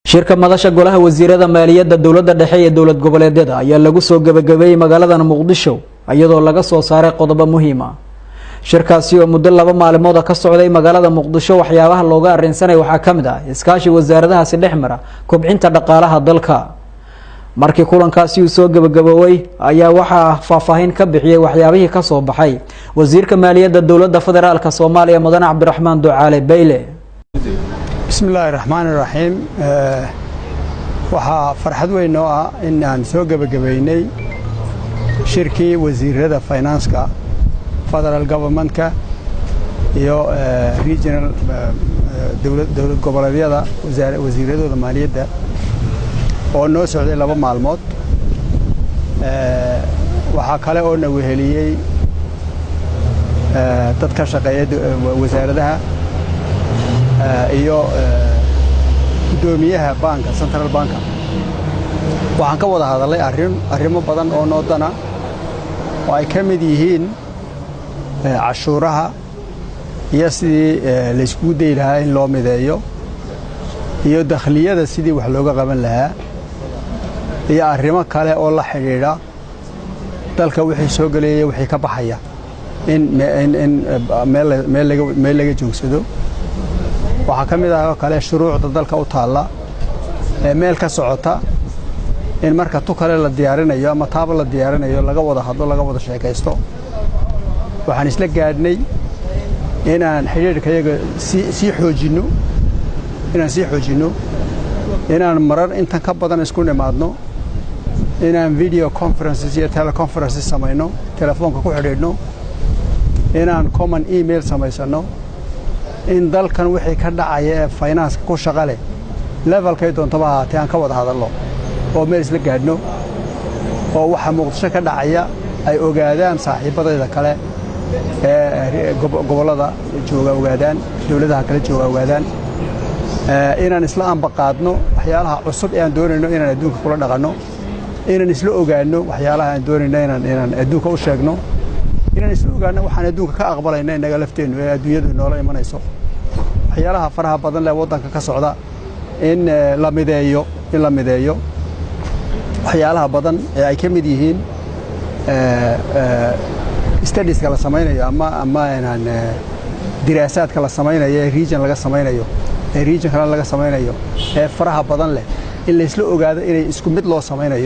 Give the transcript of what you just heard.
shirka madasha golaha wasiirada maaliyadda dawladda dhexe ee dawlad goboleedyada ayaa lagu soo gabagabeeyay magaalada Muqdisho iyadoo laga soo saaray qodobo muhiim ah. shirkaasi oo muddo 2 maalmood ka socday magaalada Muqdisho waxyaabaha looga arrinsanay waxa kamid ah iskaashi wasaaradahaasi dhexmara kobcinta dhaqaalaha dalka. markii kulankaasi uu soo gabagaboobay ayaa waxa faahfaahin ka bixiyay waxyaabihii ka soo baxay wasiirka maaliyadda dawladda federaalka Soomaaliya Mudane Cabdiraxmaan Ducaale Bayle. bismillaahi raxmaani raxiim waxa farxad weyn oo ah in aan soo gabagabeynay shirkii wasiirada finance-ka federal government-ka iyo regional dawlad goboleedyada wasiiradooda maaliyadda oo noo socday 2 maalmood waxa kale oo na weheliyay dad ka shaqeeya wasaaradaha iyo gudoomiyaha banka central bank waxaan ka wada hadalay arrimo badan oo noodana oo ay ka mid yihiin cashuuraha iyo sidii la isku day lahaa in loo mideeyo iyo dakhligada sidii wax looga qaban lahaa iyo arrimo kale oo la xiriira dalka wixii soo galeeyay wixii ka baxaya in meel laga joogsado. waxa kamid ah kale shuruucda dalka u taala meel ka socota in marka tu kale la diyaarinayo ama taab la diyaarinayo laga wada hadlo laga wada sheekaysto. waxaan isla gaadhnay inaan xiriirkayaga si xoojino inaan marar intan ka badan isku nimaadno inaan video conferences iyo teleconferences samayno telefoonka ku xidhiidhno inaan common email samaysano in dalkan wixii ka dhacaya ee finance ku shaqale levelkay doontaba haatee aan ka wada hadalno oo meel isla gaadhno oo waxa Muqdisho ka dhacaya ay ogaadaan saaxiibadayda kale ee gobolada jooga ogaadaan dawladaha kale jooga ogaadaan inaan isla anbaqaadno waxyaalaha cusub ee aan doonayno inaan adduunka kula dhaqano inaan isla ogaano waxyaalaha aan doonayno inaan adduunka u sheegno inaan isla ogaano waxaan adduunka ka aqbalayna inaga lafteenu ee adduunyadu noola imanayso waxyaalaha faraha badan leh wadanka ka socda in la mideeyo waxyaalaha badan ee ay ka mid yihiin studies kala samaynayo ama inaan diraasaadka la samaynayo ee region laga samaynayo ee region kale laga samaynayo ee faraha badan leh in la isla ogaado inay isku mid loo samaynayo.